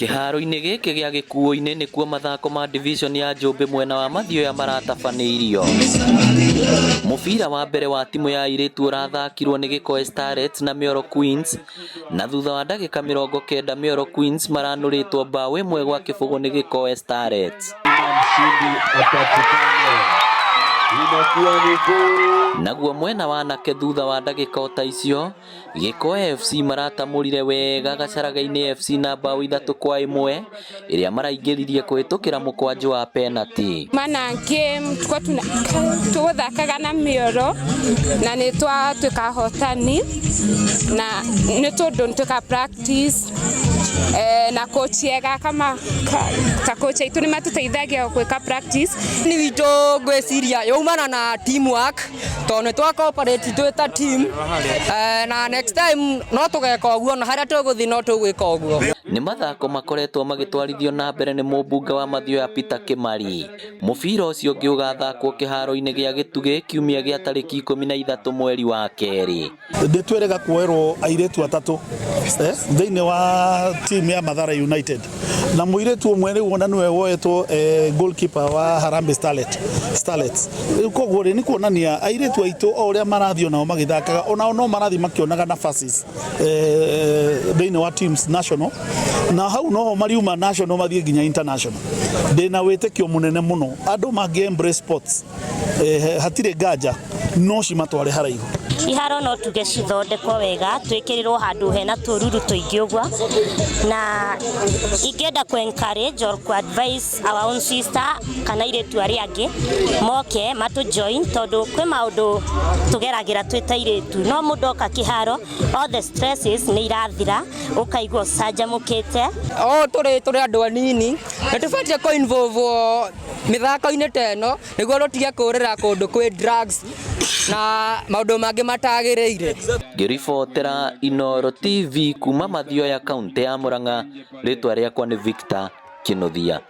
Kiharo-inĩ gĩkĩ gĩa Gĩkuũ-inĩ nĩkuo mathako ma division ya Njũmbĩ mwena wa Mathioya maratabanĩirio. Mũbira wa mbere wa timu ya airĩtu ũrathakirwo nĩ Gĩkoe Starlets na Mĩoro Queens, na thutha wa ndagĩka 90 Mĩoro Queens maranũrĩtwo mbaũ 1-0 nĩ Gĩkoe Starlets. Naguo mwena wa anake thutha wa ndagĩka ta icio, Gĩkoe FC maratamũrire wega Gacaraga-inĩ FC na mbaũ 3-1 ĩrĩa maraingĩririe kũhĩtũkĩra mũkwanjũ wa penalty. Mana game tũthakaga na Mĩoro na nĩ twatuĩka hotani na nĩ tondũ twĩka practice na coach ega kama ta coach itu nĩ matũteithagia gwĩka practice. Ni witũ gwĩciria yaumana na teamwork tondũ twa cooperate twĩta team na next time no tũgeka ũguo na harĩa tũgũthiĩ no tũgwĩka ũguo. Nĩ mathako makoretwo magĩtwarithio na mbere nĩ mũmbunge wa Mathioya Peter Kĩmari. Mũbira ũcio ũngĩ ũgathakwo kĩharo-inĩ gĩa Gĩtugĩ kiumia gĩa tarĩki 13 mweri wa kerĩ. Ndĩtwĩrĩga kuoerwo airĩtu atatũ thĩinĩ wa team ya Mathare United, na mũirĩtu ũmwe rĩu ona nĩwe woetwo goalkeeper wa Harambee Starlets. Koguo nĩ kuonania airĩtu aitũ o ũrĩa marathiĩ nao magĩthakaga onao no marathiĩ makĩonaga nafaces thĩinĩ wa teams national, na hau no mariuma national mathiĩ nginya international. Ndĩna wĩtĩkio mũnene mũno andũ mangĩ embrace sports, hatirĩ nganja no cimatware haraihu. Iharo no tuge cithondekwo wega twĩkĩrĩrwo handũ hena tũruru tũingĩ ũguo, na ingĩenda ku encourage or ku advise our own sister kana airĩtu arĩa angĩ moke matũ join tondũ kwĩ maũndũ tũgeragĩra twĩ ta airĩtu, no mũndũ oka kĩharo all the stresses nĩ irathira ũkaigua ũcanjamũkĩte. Tũrĩ andũ anini na tũbatiĩ kũ involve mĩthako-inĩ ta ĩno nĩguo tũtige kũrĩra kũndũ kwĩ drugs na maũndũ mangĩ matagĩrĩire. Ngĩribotera Inooro TV kuma Mathioya kaunti ya Murang'a, rĩtwa rĩakwa nĩ Victor Kĩnuthia.